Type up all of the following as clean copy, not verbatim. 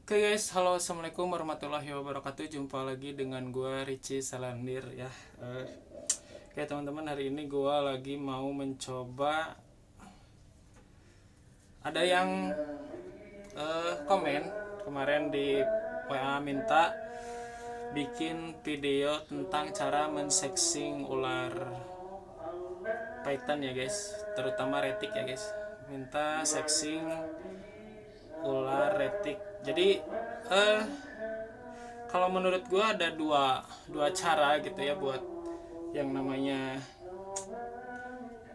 Oke guys, halo assalamualaikum warahmatullahi wabarakatuh. Jumpa lagi dengan gue Richie Salandir ya. Oke teman-teman, hari ini gue lagi mau mencoba. Ada yang komen kemarin di WA minta bikin video tentang cara mensexing ular python ya guys, terutama retik ya guys. Minta sexing ular retik. Jadi kalau menurut gue ada dua cara gitu ya buat yang namanya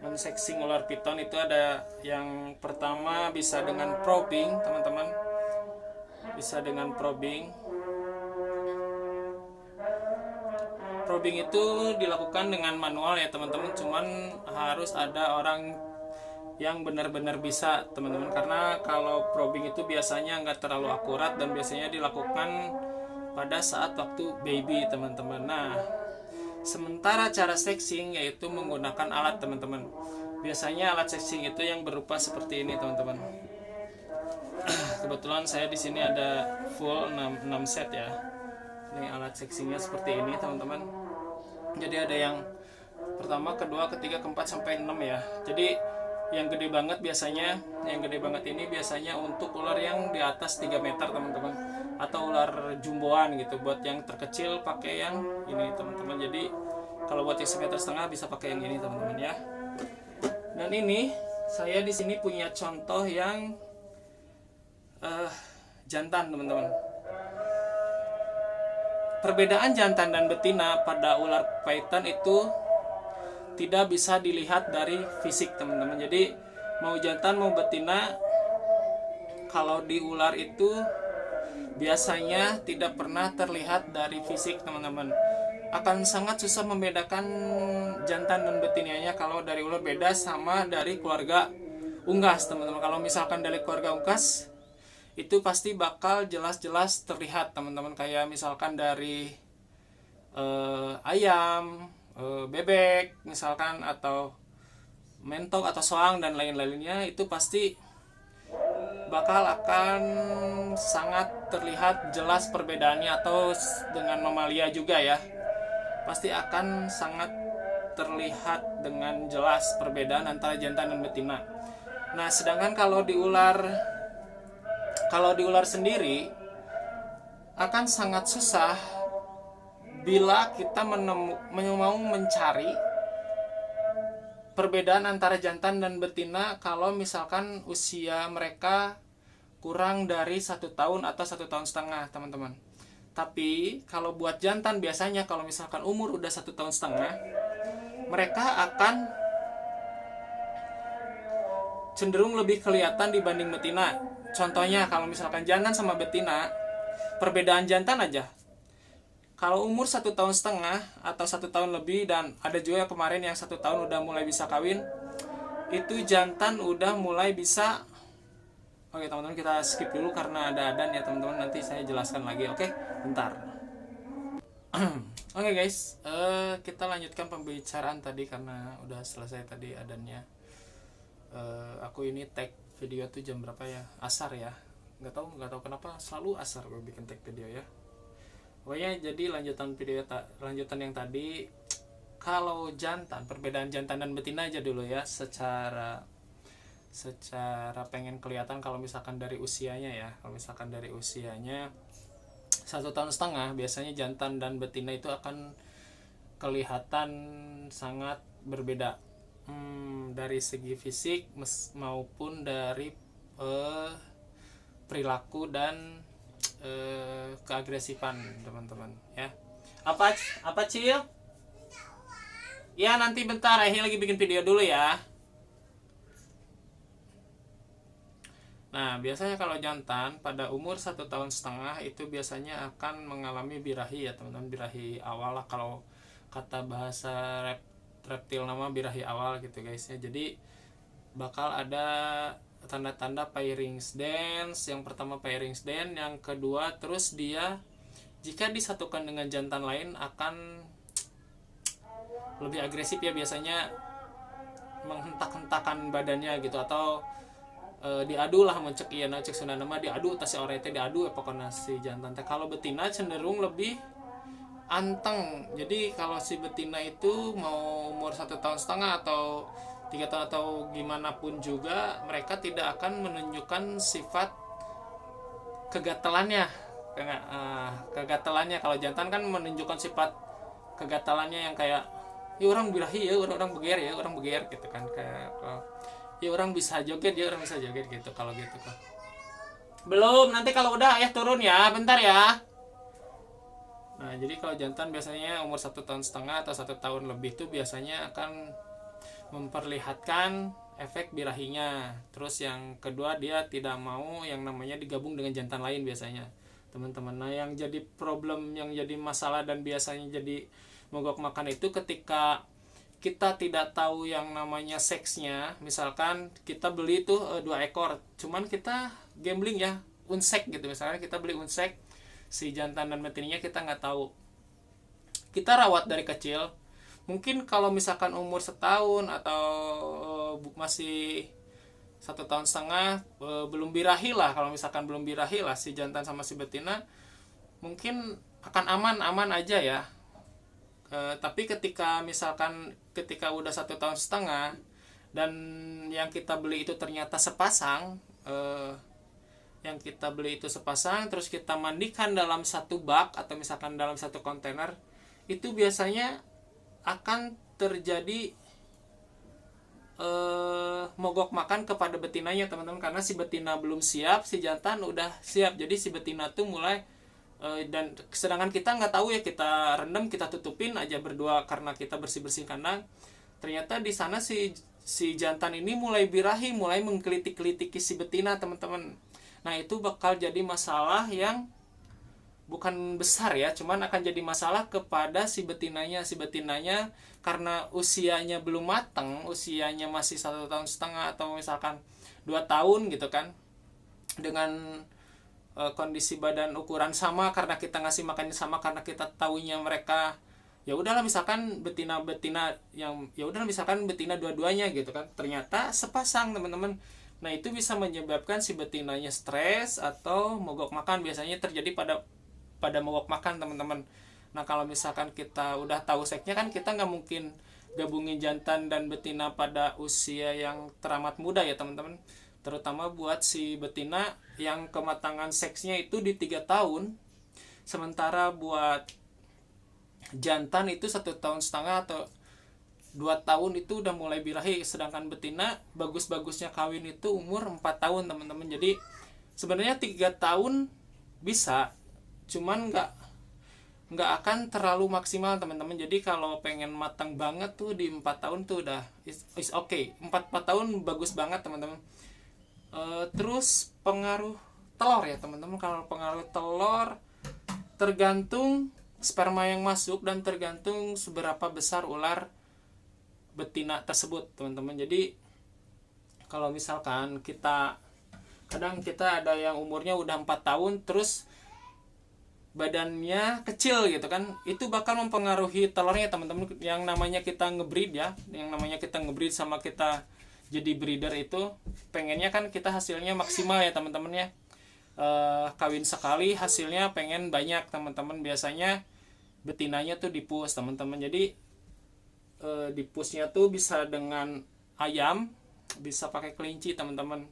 mensexing ular piton. Itu ada yang pertama bisa dengan probing teman-teman, bisa dengan probing itu dilakukan dengan manual ya teman-teman, cuman harus ada orang yang benar-benar bisa teman-teman, karena kalau probing itu biasanya nggak terlalu akurat dan biasanya dilakukan pada saat waktu baby teman-teman. Nah, sementara cara sexing yaitu menggunakan alat teman-teman. Biasanya alat sexing itu yang berupa seperti ini teman-teman. Kebetulan saya di sini ada full 6 set ya. Ini alat sexingnya seperti ini teman-teman. Jadi ada yang pertama, kedua, ketiga, keempat sampai 6 ya. Jadi yang gede banget biasanya, yang gede banget ini biasanya untuk ular yang di atas 3 meter teman-teman, atau ular jumboan gitu. Buat yang terkecil pakai yang ini teman-teman. Jadi kalau buat yang 1,5 meter bisa pakai yang ini teman-teman ya. Dan ini saya di sini punya contoh yang jantan teman-teman. Perbedaan jantan dan betina pada ular python itu tidak bisa dilihat dari fisik teman-teman. Jadi mau jantan mau betina, kalau di ular itu biasanya tidak pernah terlihat dari fisik teman-teman. Akan sangat susah membedakan jantan dan betinanya kalau dari ular, beda sama dari keluarga unggas teman-teman. Kalau misalkan dari keluarga unggas itu pasti bakal jelas-jelas terlihat teman-teman, kayak misalkan dari ayam, bebek misalkan, atau mentok atau soang dan lain-lainnya, itu pasti bakal akan sangat terlihat jelas perbedaannya. Atau dengan mamalia juga ya, pasti akan sangat terlihat dengan jelas perbedaan antara jantan dan betina. Nah, sedangkan kalau di ular sendiri akan sangat susah bila kita mau mencari perbedaan antara jantan dan betina kalau misalkan usia mereka kurang dari 1 tahun atau 1,5 tahun teman-teman. Tapi kalau buat jantan biasanya kalau misalkan umur udah 1,5 tahun, mereka akan cenderung lebih kelihatan dibanding betina. Contohnya kalau misalkan jantan sama betina, perbedaan jantan aja, kalau umur 1,5 tahun atau 1 tahun lebih, dan ada juga kemarin yang 1 tahun udah mulai bisa kawin, itu jantan udah mulai bisa. Oke teman-teman, kita skip dulu karena ada adan ya teman-teman, nanti saya jelaskan lagi. Oke, bentar. Oke guys, kita lanjutkan pembicaraan tadi karena udah selesai tadi adannya. Aku ini tag video tuh jam berapa ya? Asar ya. Nggak tahu kenapa selalu asar gue bikin tag video ya. Pokoknya jadi lanjutan yang tadi, kalau jantan, perbedaan jantan dan betina aja dulu ya, secara pengen kelihatan. Kalau misalkan dari usianya ya, kalau misalkan dari usianya 1,5 tahun, biasanya jantan dan betina itu akan kelihatan sangat berbeda, dari segi fisik maupun dari perilaku dan keagresifan teman-teman ya. Apa Cil? Ya nanti bentar, Ayah lagi bikin video dulu ya. Nah, biasanya kalau jantan pada umur 1,5 tahun itu biasanya akan mengalami birahi ya teman-teman, birahi awal lah kalau kata bahasa reptil, nama birahi awal gitu guys ya. Jadi bakal ada tanda-tanda pairings dance. Yang pertama pairings dance, yang kedua terus dia jika disatukan dengan jantan lain akan lebih agresif ya, biasanya menghentak-hentakan badannya gitu, atau diadu lah mencek iya na cek Sunda nama diadu tas si ore teh diadu pokoknya si jantan teh. Kalau betina cenderung lebih anteng. Jadi kalau si betina itu mau umur 1,5 tahun atau 3 tahun atau gimana pun juga, mereka tidak akan menunjukkan sifat kegatalannya. Kegatalannya kalau jantan kan menunjukkan sifat kegatalannya yang kayak ya orang birahi ya, orang beger ya, orang beger gitu kan, kayak ya orang bisa joget ya, orang bisa joget gitu. Kalau gitu kan belum, nanti kalau udah ayah turun ya, bentar ya. Nah jadi kalau jantan biasanya umur 1,5 tahun atau 1 tahun lebih tuh biasanya akan memperlihatkan efek birahinya. Terus yang kedua, dia tidak mau yang namanya digabung dengan jantan lain biasanya, teman-teman. Nah yang jadi problem, yang jadi masalah dan biasanya jadi mogok makan itu ketika kita tidak tahu yang namanya seksnya. Misalkan kita beli tuh 2 ekor, cuman kita gambling ya, unsek gitu. Misalkan kita beli unsek, si jantan dan betinanya kita nggak tahu, kita rawat dari kecil. Mungkin kalau misalkan umur 1 tahun atau masih 1,5 tahun, belum birahi lah. Kalau misalkan belum birahi lah si jantan sama si betina, mungkin akan aman aja ya. Tapi ketika misalkan ketika udah 1,5 tahun dan yang kita beli itu ternyata sepasang, terus kita mandikan dalam 1 bak atau misalkan dalam 1 kontainer, itu biasanya akan terjadi mogok makan kepada betinanya, teman-teman. Karena si betina belum siap, si jantan udah siap. Jadi si betina tuh mulai dan sedangkan kita nggak tahu ya, kita rendam, kita tutupin aja berdua karena kita bersih kandang. Ternyata di sana si jantan ini mulai birahi, mulai mengkelitik-kelitiki si betina, teman-teman. Nah itu bakal jadi masalah yang bukan besar ya, cuman akan jadi masalah kepada si betinanya. Si betinanya karena usianya belum matang, usianya masih 1,5 tahun atau misalkan 2 tahun gitu kan, dengan kondisi badan ukuran sama, karena kita ngasih makannya sama, karena kita taunya mereka ya udahlah misalkan betina yang ya udahlah misalkan betina dua-duanya gitu kan, ternyata sepasang, teman-teman. Nah itu bisa menyebabkan si betinanya stres atau mogok makan. Biasanya terjadi pada mogok makan, teman-teman. Nah kalau misalkan kita udah tahu seksnya kan, kita nggak mungkin gabungin jantan dan betina pada usia yang teramat muda ya, teman-teman. Terutama buat si betina yang kematangan seksnya itu di 3 tahun, sementara buat jantan itu 1,5 tahun atau 2 tahun itu udah mulai birahi. Sedangkan betina bagus-bagusnya kawin itu umur 4 tahun, teman-teman. Jadi sebenarnya 3 tahun bisa, cuman nggak akan terlalu maksimal, teman-teman. Jadi kalau pengen matang banget tuh di 4 tahun tuh udah is okay. 4 tahun bagus banget, teman-teman. Terus pengaruh telur ya, teman-teman. Kalau pengaruh telur tergantung sperma yang masuk dan tergantung seberapa besar ular betina tersebut, teman-teman. Jadi kalau misalkan kadang kita ada yang umurnya udah 4 tahun terus badannya kecil gitu kan, itu bakal mempengaruhi telurnya, teman-teman. Yang namanya kita ngebreed ya, yang namanya kita ngebreed sama kita jadi breeder itu pengennya kan kita hasilnya maksimal ya, teman-teman ya. Kawin sekali hasilnya pengen banyak, teman-teman. Biasanya betinanya tuh dipus, teman-teman. Jadi dipusnya tuh bisa dengan ayam, bisa pakai kelinci, teman-teman.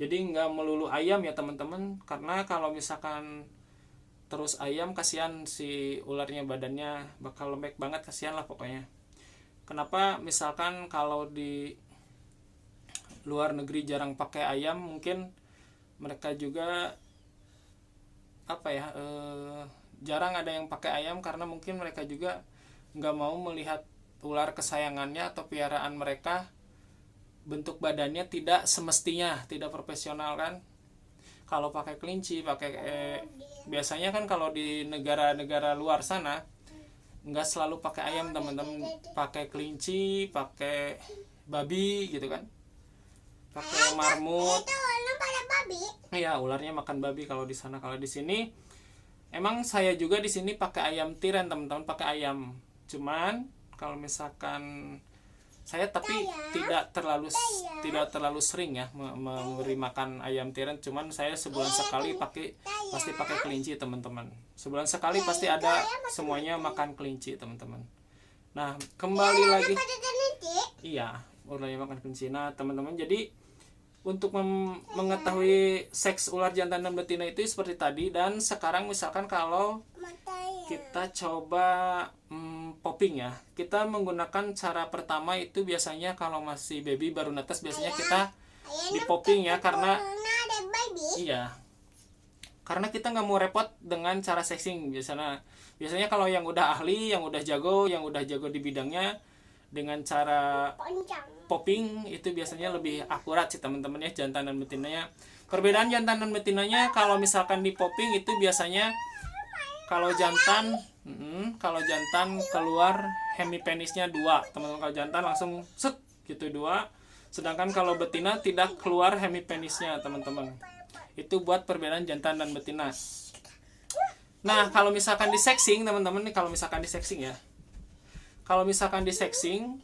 Jadi nggak melulu ayam ya, teman-teman. Karena kalau misalkan terus ayam, kasihan si ularnya, badannya bakal lembek banget, kasihan lah pokoknya. Kenapa misalkan kalau di luar negeri jarang pakai ayam, mungkin mereka juga jarang ada yang pakai ayam karena mungkin mereka juga nggak mau melihat ular kesayangannya atau piaraan mereka bentuk badannya tidak semestinya, tidak profesional kan. Kalau pakai kelinci, biasanya kan kalau di negara-negara luar sana nggak selalu pakai ayam, teman-teman. Pakai kelinci, pakai babi gitu kan, pakai marmut. Iya, ularnya makan babi kalau di sana. Kalau di sini emang saya juga di sini pakai ayam tiren, teman-teman, pakai ayam. Cuman kalau misalkan Saya tapi tidak terlalu sering ya memberi makan ayam tiren, cuman saya sebulan sekali pasti pakai kelinci teman-teman. Sebulan sekali pasti ada semuanya makan kelinci teman-teman. Nah, kembali lagi. Iya, ularnya makan kelinci. Nah, teman-teman, jadi untuk mengetahui seks ular jantan dan betina itu seperti tadi. Dan sekarang misalkan kalau kita coba popping ya, kita menggunakan cara pertama itu biasanya kalau masih baby baru netes, biasanya kita di popping ya, karena karena kita nggak mau repot dengan cara sexing. Biasanya kalau yang udah ahli, yang udah jago di bidangnya, dengan cara popping itu biasanya lebih akurat sih teman-teman ya, jantan dan betinanya. Perbedaan jantan dan betinanya, kalau misalkan di popping itu biasanya kalau jantan keluar hemipenisnya 2 teman-teman. Kalau jantan langsung set gitu 2, sedangkan kalau betina tidak keluar hemipenisnya teman-teman. Itu buat perbedaan jantan dan betina. Nah, kalau misalkan di sexing teman-teman nih, kalau misalkan di sexing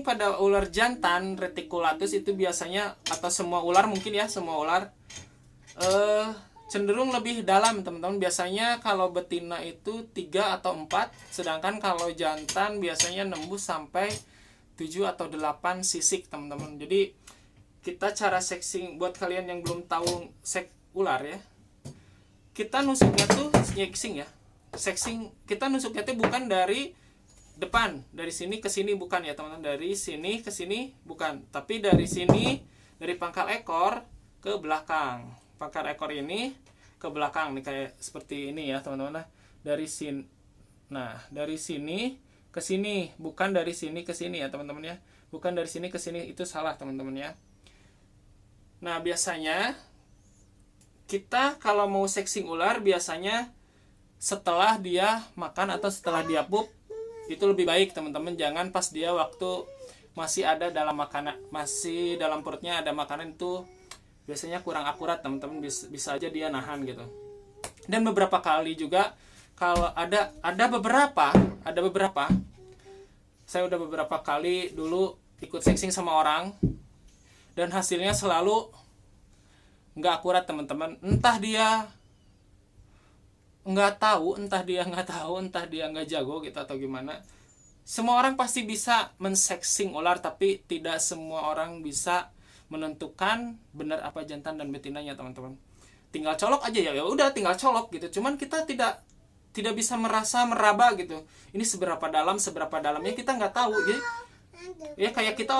pada ular jantan reticulatus itu biasanya, atau semua ular mungkin ya, semua ular cenderung lebih dalam teman-teman. Biasanya kalau betina itu 3 atau 4, sedangkan kalau jantan biasanya nembus sampai 7 atau 8 sisik teman-teman. Jadi kita cara sexing buat kalian yang belum tahu seks ular ya, kita nusuknya tuh sexing ya. Sexing kita nusuknya tuh bukan dari depan, dari sini ke sini bukan ya teman-teman, dari sini ke sini bukan, tapi dari sini, dari pangkal ekor ke belakang. Pangkal ekor ini ke belakang nih, kayak seperti ini ya teman-teman. Dari sini, nah dari sini ke sini, bukan dari sini ke sini ya teman-teman ya, bukan dari sini ke sini, itu salah teman-teman ya. Nah, biasanya kita kalau mau sexing ular biasanya setelah dia makan atau setelah dia pup, itu lebih baik teman-teman. Jangan pas dia waktu masih ada dalam makanan, masih dalam perutnya ada makanan, itu biasanya kurang akurat teman-teman. Bisa aja dia nahan gitu. Dan beberapa kali juga kalau ada beberapa saya udah beberapa kali dulu ikut sexing sama orang, dan hasilnya selalu nggak akurat teman-teman. Entah dia nggak tahu, entah dia nggak jago gitu atau gimana. Semua orang pasti bisa mensexing ular, tapi tidak semua orang bisa menentukan benar apa jantan dan betinanya teman-teman. Tinggal colok aja ya udah, tinggal colok gitu. Cuman kita tidak bisa meraba gitu. Ini seberapa dalamnya kita nggak tahu. Jadi ya kayak kita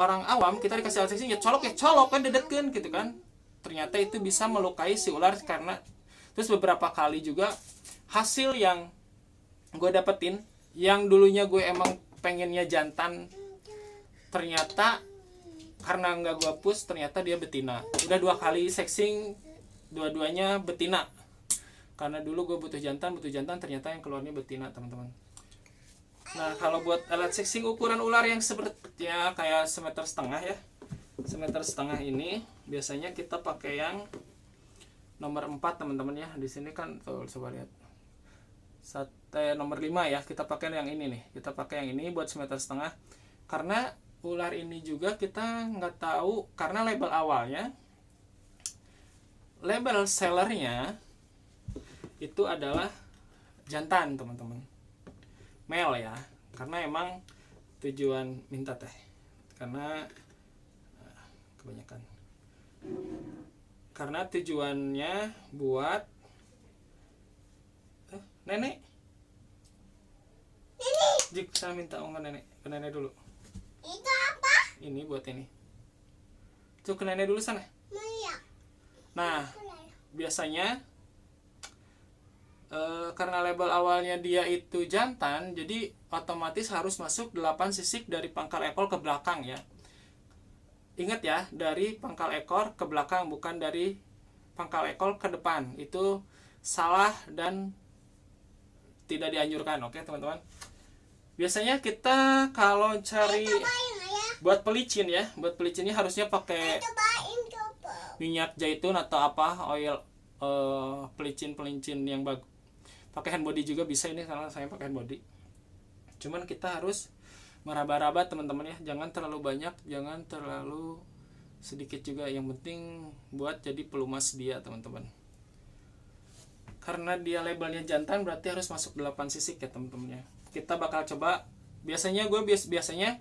orang awam, kita dikasih alat sexing ya colok kan, dedetkeun gitu kan. Ternyata itu bisa melukai si ular. Karena terus beberapa kali juga hasil yang gue dapetin, yang dulunya gue emang pengennya jantan, ternyata karena nggak gue push, ternyata dia betina. Udah 2 kali sexing, dua-duanya betina. Karena dulu gue butuh jantan, ternyata yang keluarnya betina teman-teman. Nah, kalau buat alat sexing ukuran ular yang sepertinya kayak 1,5 meter ya, 1,5 meter ini biasanya kita pakai yang nomor 4 teman-teman ya. Di sini kan tuh coba lihat, nomor 5 ya, kita pakai yang ini nih, kita pakai yang ini buat 1,5 meter. Karena ular ini juga kita nggak tahu, karena label awalnya, label sellernya itu adalah jantan teman-teman, male ya, karena emang tujuan minta teh, karena kebanyakan, karena tujuannya buat nenek. Jik, saya minta uang ke nenek dulu. Itu apa? Ini buat ini. Tuh, ke nenek dulu sana. Nah, biasanya karena label awalnya dia itu jantan, jadi otomatis harus masuk 8 sisik dari pangkal ekor ke belakang ya. Ingat ya, dari pangkal ekor ke belakang, bukan dari pangkal ekor ke depan. Itu salah dan tidak dianjurkan, oke teman-teman. Biasanya kita kalau cari buat pelicin ya, buat pelicinnya harusnya pakai minyak zaitun atau apa, oil pelicin yang bagus. Pakai hand body juga bisa, ini karena saya pakai hand body. Cuman kita harus meraba-raba teman-teman ya, jangan terlalu banyak, jangan terlalu sedikit juga, yang penting buat jadi pelumas dia teman-teman. Karena dia labelnya jantan berarti harus masuk 8 sisik ya teman-teman ya. Kita bakal coba, biasanya gue biasanya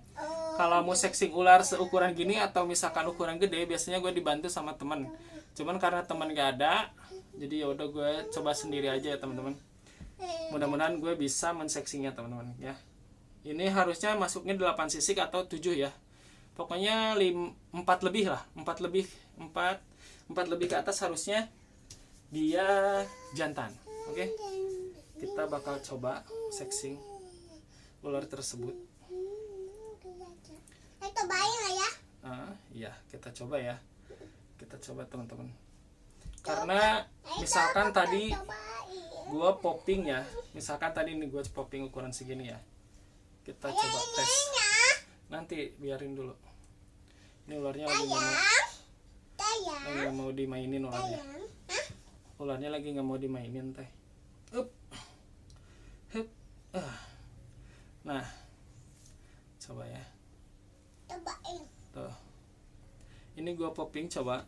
kalau mau sexing ular seukuran gini atau misalkan ukuran gede, biasanya gue dibantu sama teman. Cuman karena teman gak ada, jadi ya udah gue coba sendiri aja ya teman-teman. Mudah-mudahan gue bisa menseksinya teman-teman ya. Ini harusnya masuknya 8 sisik atau 7 ya. Pokoknya 4 lebih lah, 4 lebih ke atas harusnya dia jantan. Oke. Kita bakal coba sexing ular tersebut. Iya, kita coba ya. Kita coba teman-teman. Karena misalkan tadi gua popping ya. Misalkan tadi ini gua popping ukuran segini ya. Kita coba tes. Nanti biarin dulu. Ini ularnya lagi nggak mau dimainin ularnya. Ularnya lagi nggak mau dimainin teh. Nah, coba ya. Tuh. Ini gua popping coba.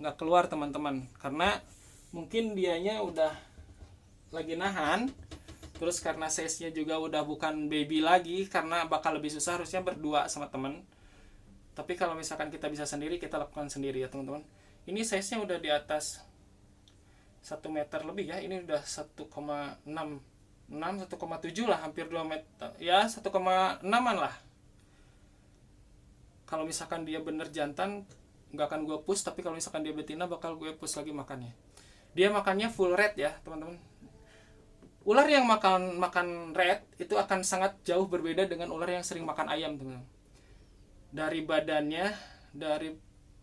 Nggak keluar teman-teman, karena mungkin dianya udah lagi nahan. Terus karena size-nya juga udah bukan baby lagi, karena bakal lebih susah, harusnya berdua sama teman. Tapi kalau misalkan kita bisa sendiri, kita lakukan sendiri ya teman-teman. Ini size-nya udah di atas 1 meter lebih ya. Ini udah 1,6, 1,7 lah, hampir 2 meter. Ya 1,6an lah. Kalau misalkan dia bener jantan, nggak akan gue push. Tapi kalau misalkan dia betina, bakal gue push lagi makannya. Dia makannya full red ya teman-teman. Ular yang makan red itu akan sangat jauh berbeda dengan ular yang sering makan ayam teman-teman. Dari badannya,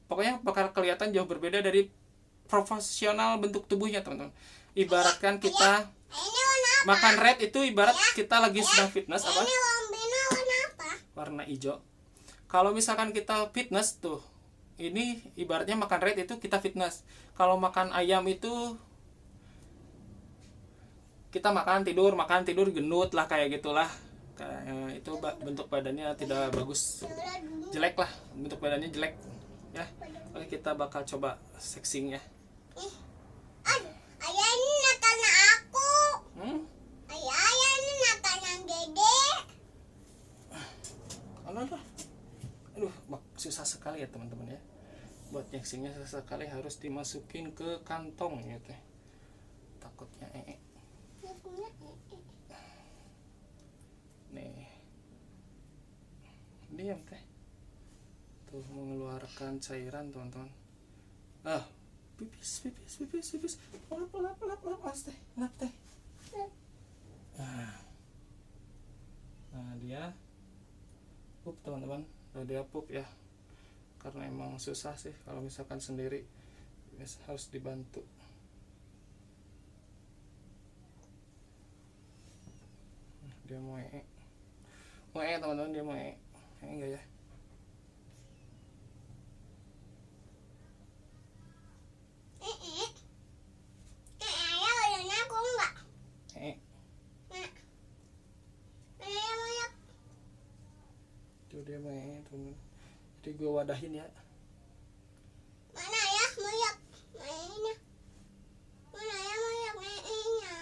pokoknya bakal kelihatan jauh berbeda dari proporsional bentuk tubuhnya teman-teman. Ibaratkan kita makan red itu ibarat kita lagi sedang fitness apa? Warna hijau. Kalau misalkan kita fitness tuh, ini ibaratnya makan red itu kita fitness. Kalau makan ayam itu kita makan tidur gendut lah, kayak gitulah. Kayak itu bentuk badannya tidak bagus, jelek lah, bentuk badannya jelek ya. Oke, kita bakal coba sexing ya. Ayah ini natanya aku. Ayah ini natanya Dede. Aduh, susah sekali ya teman-teman ya. Buat sexingnya susah sekali, harus dimasukin ke kantong ya teh. Takutnya nih, diam teh. Tuh mengeluarkan cairan teman-teman. Pipis. Lap teh. Nah dia pup teman-teman. Dia pup ya. Karena emang susah sih kalau misalkan sendiri, harus dibantu. Dia mau teman-teman, dia mau enggak ya? Ayah udah aku enggak? Tuh dia mau teman. Jadi gue wadahin ya. Mana ya moyak? Mainnya. Mana ya moyak mainnya?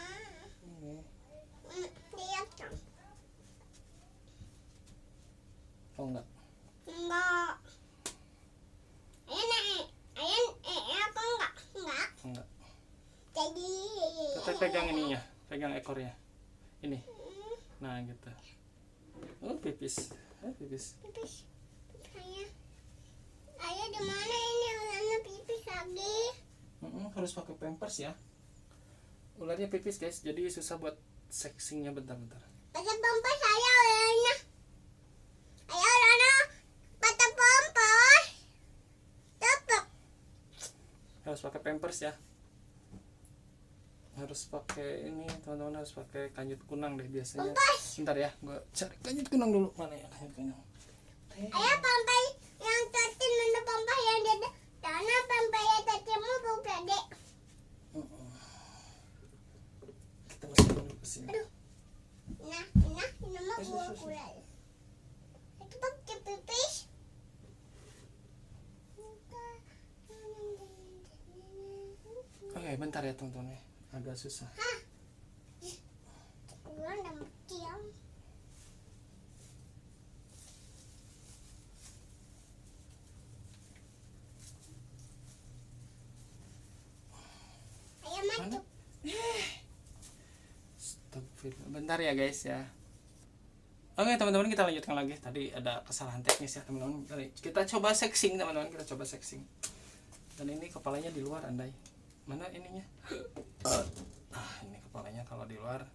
Lihat dong. Oh enggak. Enggak. Ayah aku enggak. Enggak. Jadi. Kita pegang ininya, pegang ekornya. Ini. Nah gitu. Oh pipis. Pipis. Ayah di mana ini ularnya pipis lagi? Harus pakai pampers ya. Ularnya pipis guys, jadi susah buat sexingnya. Bentar. Pakai pampers ayah ularnya. Ayah ularnya pakai pampers. Tetap. Harus pakai pampers ya. Harus pakai ini teman-teman, harus pakai kanjut kunang deh biasanya. Bentar ya, gue cari kanjut kunang dulu. Mana ya kanjut kunang? Ayah pampers yang tadi mana pampers yang dede? Karena pampers yang tadi mau buka dek. Kita masukin dulu ke sini. Nah. bentar ya teman-teman, agak susah. Gua udah diam. Ayo Mana? masuk. Astagfirullah. Bentar ya guys ya. Oke teman-teman, kita lanjutkan lagi. Tadi ada kesalahan teknis ya teman-teman. Kita coba sexing teman-teman, kita coba sexing. Dan ini kepalanya di luar andai. Mana ininya? Ini kepalanya kalau di luar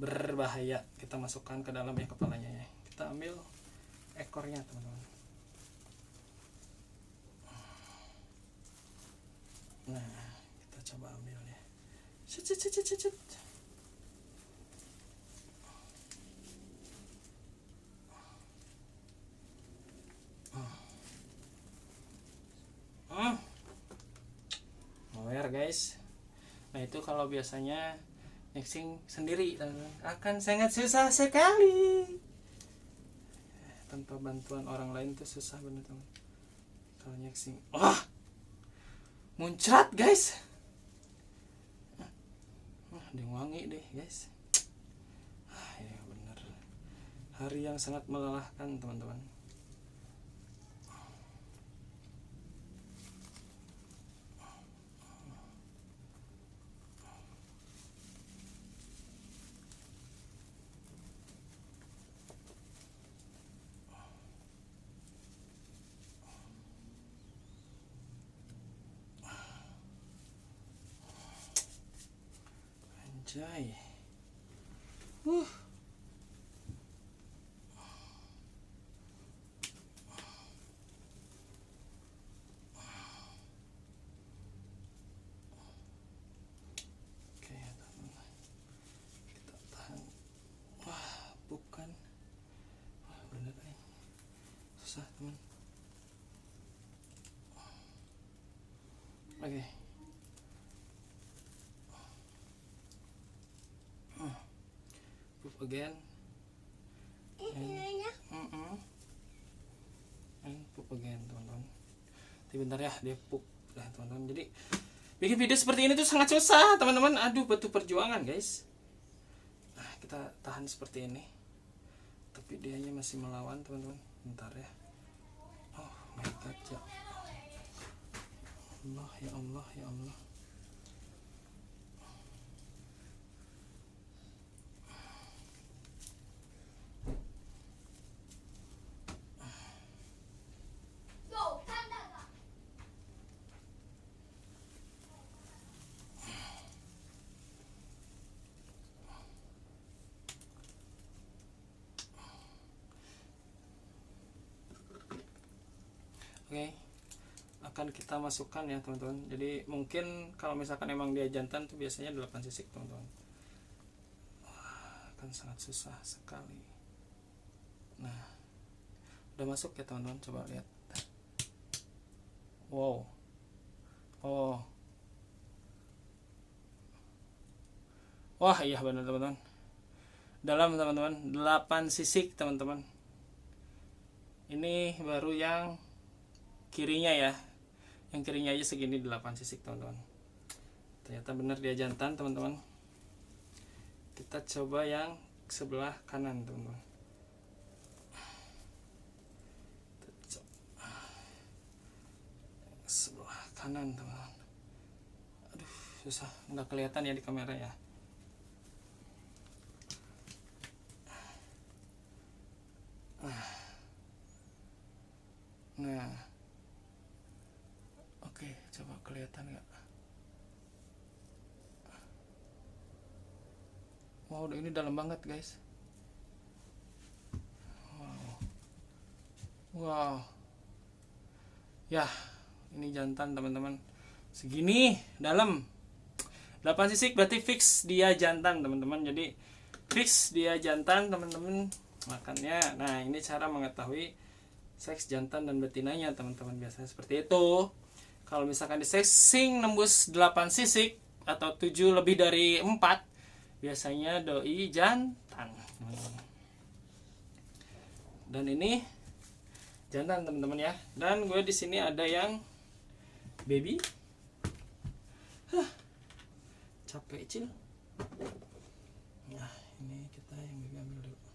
berbahaya. Kita masukkan ke dalam ya kepalanya ya. Kita ambil ekornya teman-teman. Nah, kita coba ambil ya. Cet. Aware guys. Nah itu kalau biasanya mixing sendiri teman-teman akan sangat susah sekali. Tanpa bantuan orang lain tuh susah bener teman. Kalau mixing, wah muncrat guys. Dia wangi deh guys. Ya bener. Hari yang sangat melelahkan teman-teman. Anjay. Oke, teman-teman. Kita tahan. Wah, bukan. Wah, bener susah, teman. Oke. Pup again. And pup again, teman-teman. Tapi bentar ya, dia pup lah, teman-teman. Jadi bikin video seperti ini tuh sangat susah, teman-teman. Aduh, butuh perjuangan, guys. Nah, kita tahan seperti ini. Tapi dianya masih melawan, teman-teman. Bentar ya. Oh my god, ya Allah, ya Allah, ya Allah. Oke, akan kita masukkan ya teman-teman. Jadi mungkin kalau misalkan emang dia jantan tuh biasanya 8 sisik teman-teman. Wah, akan sangat susah sekali. Nah, udah masuk ya teman-teman, coba lihat. Wow. Oh. Wah, iya benar teman-teman. Dalam teman-teman 8 sisik teman-teman. Ini baru yang kirinya ya, yang kirinya aja segini 8 sisik teman-teman. Ternyata benar dia jantan teman-teman. Kita coba yang sebelah kanan teman-teman. Sebelah kanan teman-teman. Aduh susah, nggak kelihatan ya di kamera ya. Nah, oke, coba kelihatan nggak? Wow, ini dalam banget guys. Wow, ya ini jantan teman-teman. Segini dalam 8 sisik berarti fix dia jantan teman-teman. Jadi fix dia jantan teman-teman. Makanya, nah ini cara mengetahui seks jantan dan betinanya teman-teman, biasanya seperti itu. Kalau misalkan di sexing nembus 8 sisik atau 7 lebih dari 4, biasanya doi jantan. Dan ini jantan teman-teman ya. Dan gue di sini ada yang baby. Capek Cil. Nah ini kita yang ambil dulu.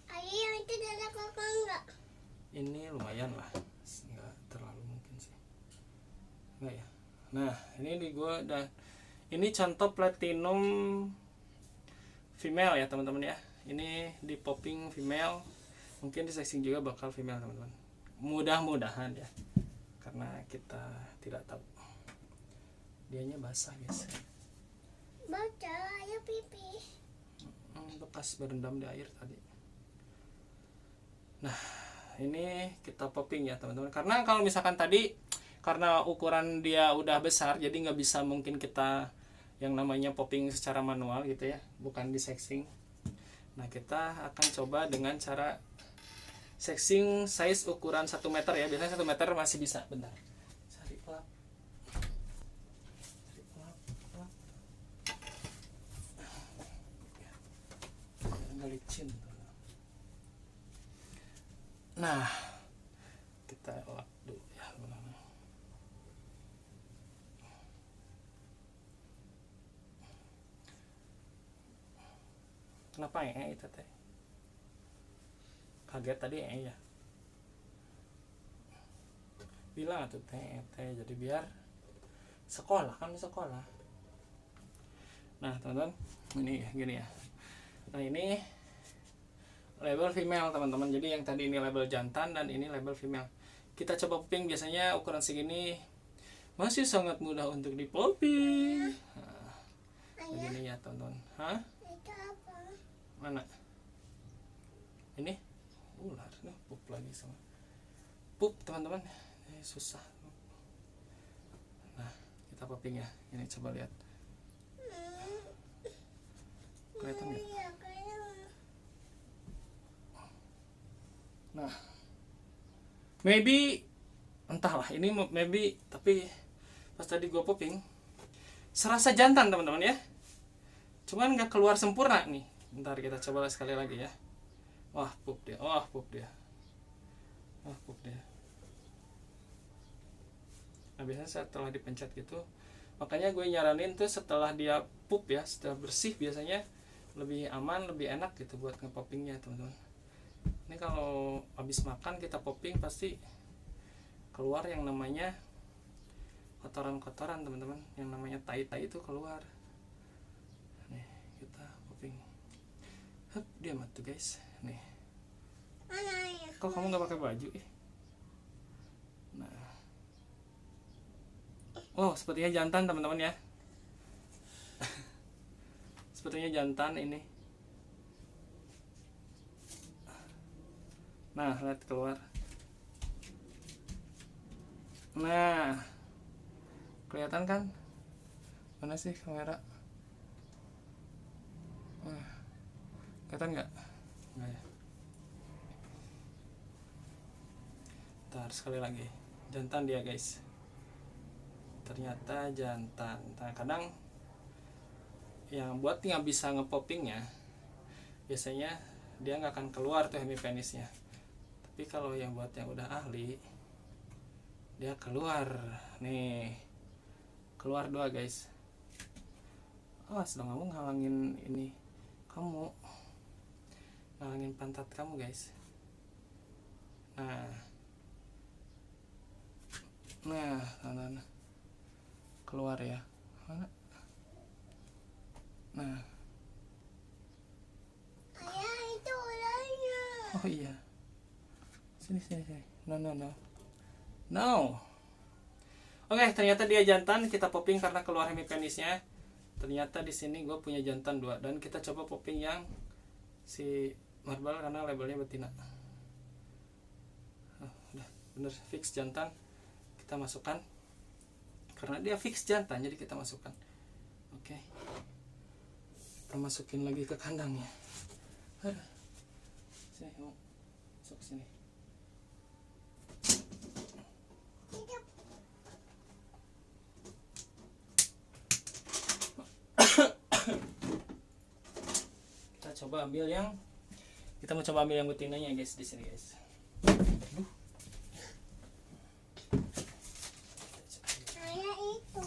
Ayah yang itu dari kakak enggak? Ini lumayan lah, nggak terlalu mungkin sih, nggak ya. Nah ini di gua dan ini contoh platinum female ya teman-teman ya. Ini di popping female, mungkin di sexing juga bakal female teman-teman. Mudah-mudahan ya, karena kita tidak tahu. Dianya basah guys. Baca, ayo pipi. Bekas berendam di air tadi. Nah ini kita popping ya teman-teman. Karena kalau misalkan tadi karena ukuran dia udah besar, jadi nggak bisa mungkin kita yang namanya popping secara manual gitu ya, bukan di sexing. Nah kita akan coba dengan cara sexing size ukuran 1 meter ya. Biasanya 1 meter masih bisa. Bentar, cari pelap. Nggak licin. Nah kita lap dulu ya. Kenapa ya itu teh? Kaget tadi ya. Bilang tuh teh jadi biar sekolah kan sekolah. Nah teman-teman ini ya gini ya. Nah ini label female teman-teman. Jadi yang tadi ini label jantan dan ini label female. Kita coba popping, biasanya ukuran segini masih sangat mudah untuk di popping. Nah, begini ya teman-teman. Hah? Itu apa? Mana? Ini ular nih, pup lagi sama pup teman-teman. Ini susah. Nah kita popping ya. Ini coba lihat. Kelihatan nggak? Iya, kayak. Nah, maybe entahlah ini maybe, tapi pas tadi gue popping serasa jantan teman-teman ya. Cuman nggak keluar sempurna nih. Bentar kita coba sekali lagi ya. Wah pup dia, wah pup dia, wah pup dia. Nah biasanya setelah dipencet gitu, makanya gue nyaranin tuh setelah dia pup ya, setelah bersih biasanya lebih aman, lebih enak gitu buat ngepoppingnya teman-teman. Ini kalau habis makan kita popping pasti keluar yang namanya kotoran-kotoran teman-teman, yang namanya tai-tai itu keluar. Nih kita popping. Hup, dia mati guys. Nih. Mana ya? Kok kamu nggak pakai baju? Nah. Oh, sepertinya jantan teman-teman ya. Sepertinya jantan ini. Nah, lihat keluar. Nah, kelihatan kan? Mana sih kamera? Kelihatan nggak? Nggak ya. Ntar sekali lagi, jantan dia guys. Ternyata jantan. Nah, kadang yang buat nggak bisa ngepoppingnya, biasanya dia nggak akan keluar tuh hemipenisnya. Tapi kalau yang buat yang udah ahli, dia keluar nih, keluar 2 guys. Awas dong, kamu ngalangin ini, kamu ngalangin pantat kamu guys. Nah keluar ya. Mana? Nah, Ayah, itu ularnya. oh iya, sini. No. Oke, ternyata dia jantan. Kita popping karena keluar hemipenisnya. Ternyata di sini gue punya jantan 2, dan kita coba popping yang si marble karena labelnya betina. Udah bener fix jantan, kita masukkan karena dia fix jantan, jadi kita masukkan. Oke, kita masukin lagi ke kandangnya. Sini, kamu masuk sini. Coba ambil yang kita mau coba ambil yang betinanya guys di sini guys. Ayah itu.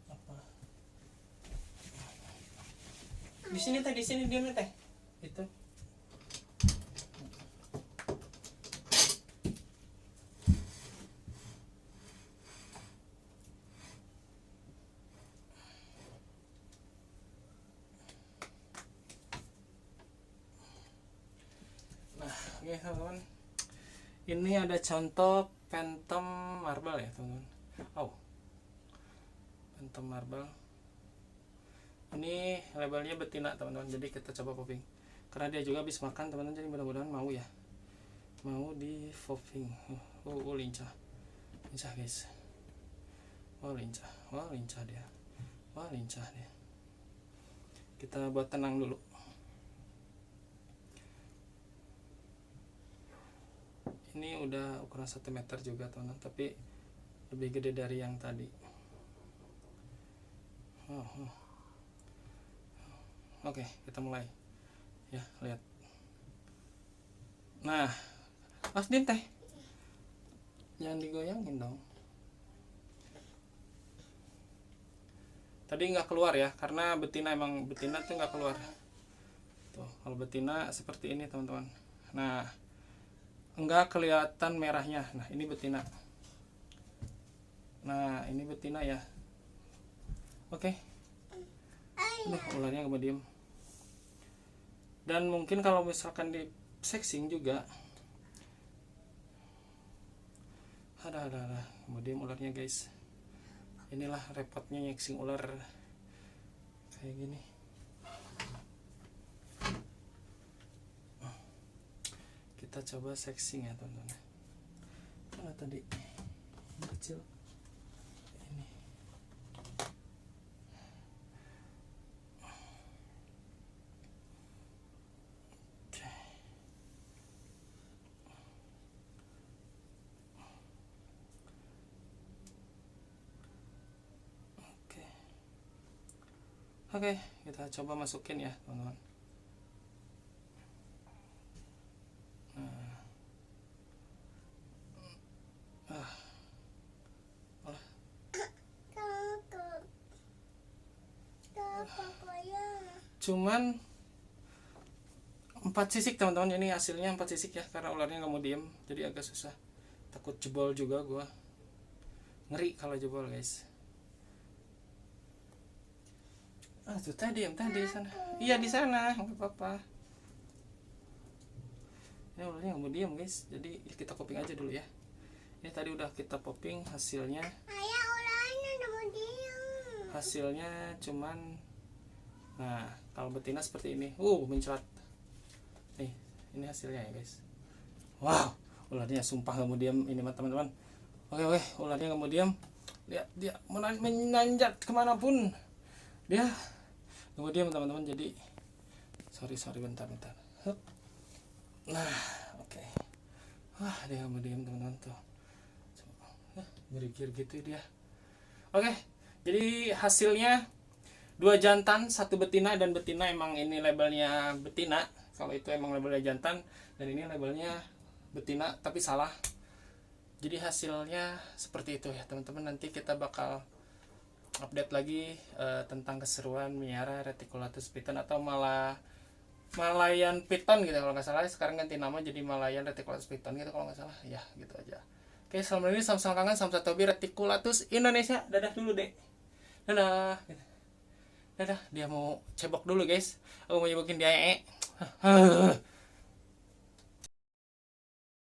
Apa? Di sini teh, di sini diam teh. Itu. Nah, oke teman-teman. Ini ada contoh Phantom Marble ya teman-teman. Oh, Phantom Marble. Ini labelnya betina teman-teman. Jadi kita coba popping. Karena dia juga habis makan teman-teman. Jadi mudah-mudahan mau ya. Mau di popping. Lincah. Lincah guys. Lincah. Lincah dia. Lincah dia. Kita buat tenang dulu. Ini udah ukuran 1 meter juga teman-teman, tapi lebih gede dari yang tadi. Oke, kita mulai ya, lihat. Nah, Din teh jangan digoyangin dong. Tadi nggak keluar ya, karena betina, emang betina tuh nggak keluar tuh. Kalau betina seperti ini teman-teman. Nah, enggak kelihatan merahnya. Nah, ini betina. Nah, ini betina ya. Oke. Ularnya nggak mau diem. Dan mungkin kalau misalkan di sexing juga. Ada. Mau diem ularnya guys. Inilah repotnya sexing ular kayak gini. Kita coba sexing ya teman-teman. Mana tadi yang kecil ini. Oke, kita coba masukin ya teman-teman. Cuman 4 sisik teman-teman. Ini hasilnya 4 sisik ya, karena ularnya nggak mau diem, jadi agak susah. Takut jebol juga gua. Ngeri kalau jebol guys. Tuh tadi di sana. Iya di sana, nggak apa-apa. Ini ularnya nggak mau diem guys, jadi kita popping aja dulu ya. Ini tadi udah kita popping, hasilnya. Ayah, ularnya udah mau diem. Hasilnya cuman, nah kalau betina seperti ini, mencrat. Nih, ini hasilnya ya guys. Wow, ularnya sumpah nggak mau diem ini teman-teman. Oke, ularnya nggak mau diem. Lihat dia menanjat kemanapun. Dia nggak mau diem teman-teman. Jadi sorry bentar. Hup. Nah, oke. Wah, dia nggak mau diem teman-teman tuh. Berikir gitu dia. Oke, jadi hasilnya 2 jantan, 1 betina, dan betina emang ini labelnya betina. Kalau itu emang labelnya jantan, dan ini labelnya betina, tapi salah. Jadi hasilnya seperti itu ya teman-teman. Nanti kita bakal update lagi tentang keseruan miara Reticulatus piton, atau malah Malayan piton gitu kalau nggak salah. Sekarang ganti nama jadi Malayan Reticulatus piton gitu kalau nggak salah. Ya gitu aja. Oke, selama ini sama-sama kangen, sama Tobi Reticulatus Indonesia. Dadah dulu deh. Dadah. Dia mau cebok dulu guys. Aku mau nyebukin dia.